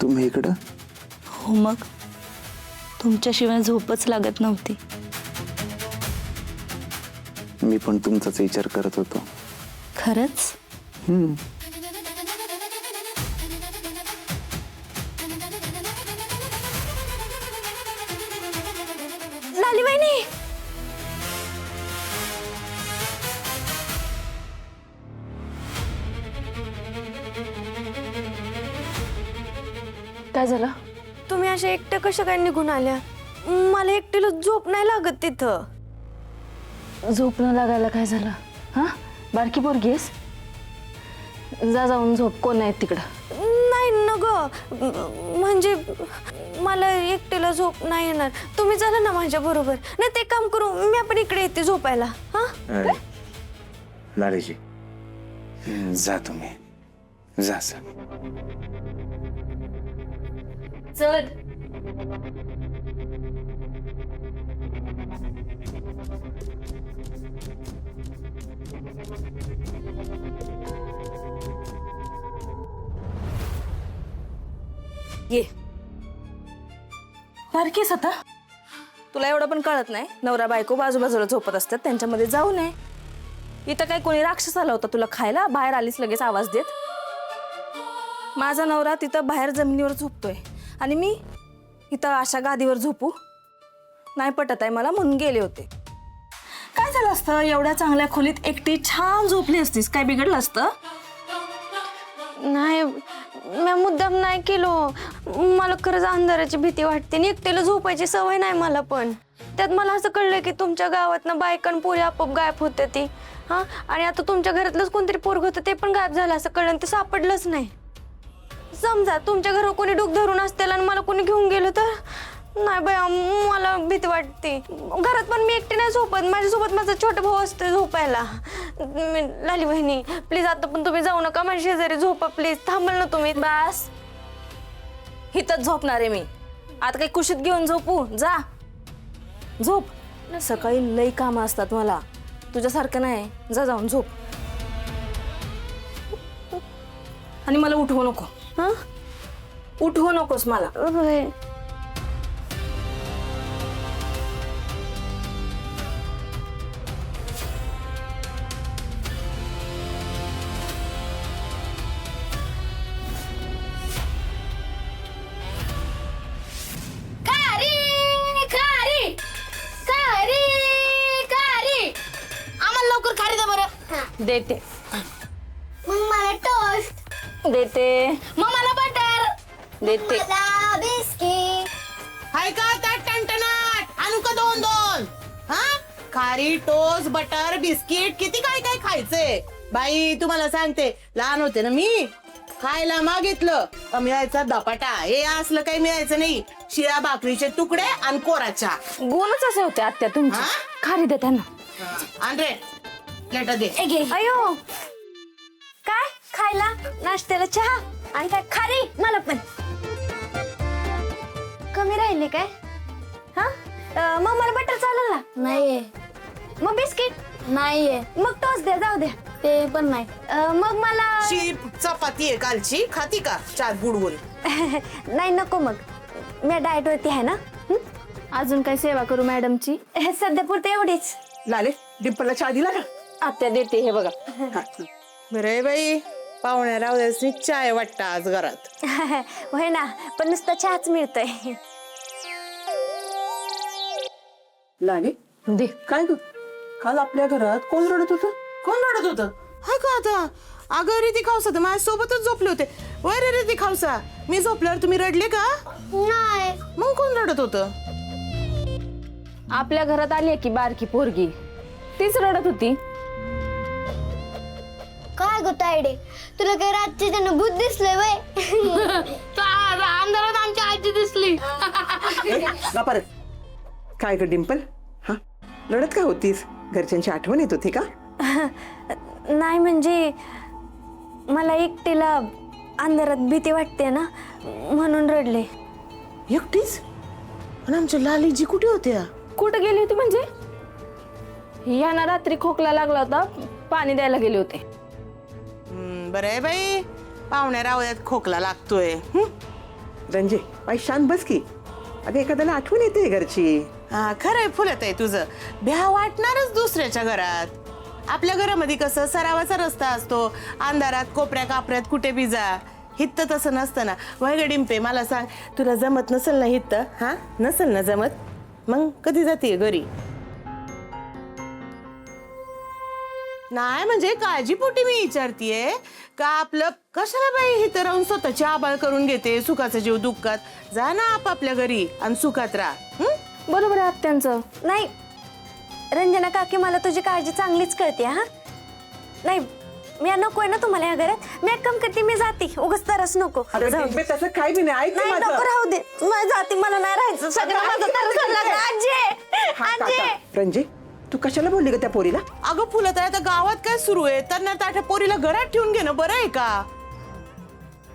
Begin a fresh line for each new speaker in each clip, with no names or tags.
तुम्ही इकडं?
हो मग तुमच्याशिवाय झोपच लागत नव्हती.
मी पण तुमचाच विचार करत होतो.
खरंच? लाली वहिनी,
काय झालं?
तुम्ही अशा एकट्या कशा काय निघून आल्या? मला एकटीला झोप नाही लागत तिथं.
झोप न लागायला काय झालं? हा, बारकी पोरगी आहेस? जा जाऊन झोप, कोण नाही तिकडं.
नाही न ग, म्हणजे मला एकटीला झोप नाही येणार. तुम्ही चला ना माझ्या बरोबर. नाही ते काम करू, मी आपण इकडे येते झोपायला. हा
लालीजी, जा तुम्ही, जा.
चल.
ये. बारकीस आता तुला एवढं पण कळत नाही? नवरा बायको बाजूबाजूला झोपत असतात, त्यांच्यामध्ये जाऊ नये. इथं काय कोणी राक्षस आला होता तुला खायला? बाहेर आलीस लगेच आवाज देत. माझा नवरा तिथं बाहेर जमिनीवर झोपतोय आणि मी इथं अशा गादीवर झोपू? नाही पटत आहे मला, म्हणून गेले होते. काय झालं असतं? एवढ्या चांगल्या खोलीत एकटी छान झोपली असतीस, काय बिघडलं असतं?
नाही, मी मुद्दाम नाही केलो. मला खरंच अंधाराची भीती वाटते आणि एकट्याला झोपायची सवय नाही मला. पण त्यात मला असं कळलं की तुमच्या गावातनं बायकां पोरी आपोआप गायब होते ती. हा, आणि आता तुमच्या घरातलंच कोणतरी पोरग होतं ते पण गायब झालं असं कळलं, ते सापडलंच नाही. समजा तुमच्या घरावर कोणी डोक धरून असतील आणि मला कोणी घेऊन गेलं तर? नाही बाया, मला भीती वाटते. घरात पण मी एकटी नाही झोपत, माझ्यासोबत माझा छोटा भाऊ असतो झोपायला. लाली बहिणी प्लीज, आता पण तुम्ही जाऊ नका, माझ्या शेजारी झोपा प्लीज. थांबल ना तुम्ही.
बस, इथंच झोपणार आहे मी. आता काही कुशीत घेऊन झोपू? जा झोप. सकाळी लई कामं असतात मला, तुझ्यासारखं नाही. जा जाऊन झोप आणि मला उठवू नको.
हा,
उठवू नकोस मला. देते.
मग मला टोस्ट
देते.
मग मला बटर
देते.
मला बिस्किट.
हाय का त्यात टणटणाट? आणू का 2-2? हा, खारी, टोस्ट, बटर, बिस्किट, किती काय काय खायचंय बाई. तुम्हाला सांगते, लहान होते ना मी, खायला मागितलं का मिळायचा धपाटा. हे असलं काही मिळायचं नाही. शिळ्या भाकरीचे तुकडे आणि कोराच्या.
गुणच असे होते आत्या तुमची.
हा?
खाली दे त्यांना.
आण रे, प्लेट दे.
अयो, काय खायला? नाश्त्याला चहा आणि काय खारी? मला पण कमी राहिले काय? हा, मग मला बटर चालेल ना?
नाहीये.
मग बिस्किट?
नाहीये.
मग टोस्ट द्या, जाऊ द्या.
ते पण नाही.
मग मला
चपाती आहे कालची, खाती का? 4 बुडवून.
नाही नको, मग मी डाएट वरती आहे ना.
अजून काय सेवा करू मॅडमची?
सध्या पुरते एवढीच.
लाले, डिंपलला चहा दिला का?
आत्या देते. हे बघा.
बरे बाई, पाहुण्या रावद्यासनी चाय वाटतं आज घरात.
होय ना, पण नुसतं चहाच मिळतोय.
लाले
दे.
काय ग, काल आपल्या घरात कोण रडत होतं? कोण रडत होतं? हा का आता? अगं रीती खावसा तर माझ्या सोबतच झोपले होते. वय रे रीती खावसा, मी झोपल्यावर तुम्ही रडले का?
नाही.
मग कोण रडत होतं?
आपल्या घरात आली की बारकी पोरगी, तीच रडत होती.
काय गो तायडे, तुला काय रातची त्यानं भूत दिसलंय वय? अंधारात आमची आजी दिसली.
परत काय ग डिंपल, हा रडत का होतीस? घरच्यांची आठवण येत होती का?
नाही म्हणजे मला एकटीला अंधारात भीती वाटते ना, म्हणून रडले.
एकटीच? आणि आमच्या लालीजी कुठे होत्या?
कुठं गेली होती म्हणजे? यांना रात्री खोकला लागला होता, पाणी द्यायला गेले होते.
बरं आहे बाई, पाहुण्या रावळ्यात खोकला लागतोय.
रंजे बाई शांत बस की. अगं एखाद्याला आठवण येते घरची.
हा खरंय फुलत आहे तुझं. भ्या वाटणारच दुसऱ्याच्या घरात. आपल्या घरामध्ये कसं सरावाचा रस्ता असतो, अंधारात कोपऱ्या कापऱ्यात कुठे बी जा. हित्त तसं नसतं ना. वय डिंपे मला सांग, तुला जमत नसेल ना हित्त? हा नसेल ना जमत, मग कधी जाते घरी? नाही म्हणजे काळजीपोटी मी विचारतीये का आपलं कशाला बाई इथं राहून स्वतःची आबाळ करून घेते सुखाचा जीव दुःखात. जा ना आपापल्या घरी आणि सुखात राहा.
बरोबर आहे आत्यांचं.
नाही रंजना काकी, मला तुझी काळजी चांगलीच कळते. हा नाही मी नकोय ना तुम्हाला या घरात. मी एक काम करते, मी जाते. उगाच तरच नको.
अगं
जाऊ दे.
डिंपे, तसं काही बी नाही. ऐक
नाही
माझं.
नको राहू दे. मला जाते, मला नाही राहायचं. सगळं माझं तरच लागलं. आजी
हा,
आजी
काका. रंजे तू कशाला बोलली ग त्या पोरीला?
अगं फुलत आहे आता गावात काय सुरू आहे? तर ताठ्या पोरीला घरात ठेवून घेणं बरं आहे का?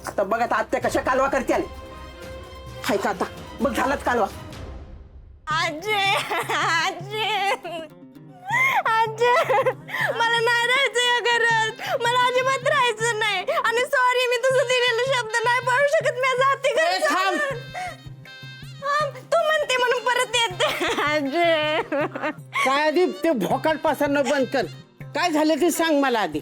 आता बघ आता आत्या कशा कालवा करते. हाय का आता बघ झालाच कालवा.
आजी आजी आजी मला नाही राहायचं या घरात. मला अजिबात राहायचं नाही. आणि सॉरी, मी तुझं दिलेला शब्द नाही पाळू शकत. मी जाते घरी.
थांब.
तू म्हणते म्हणून परत येते. आजी
काय आधी ते भोकाट पासरणं बंद कर. काय झालं ते सांग मला आधी.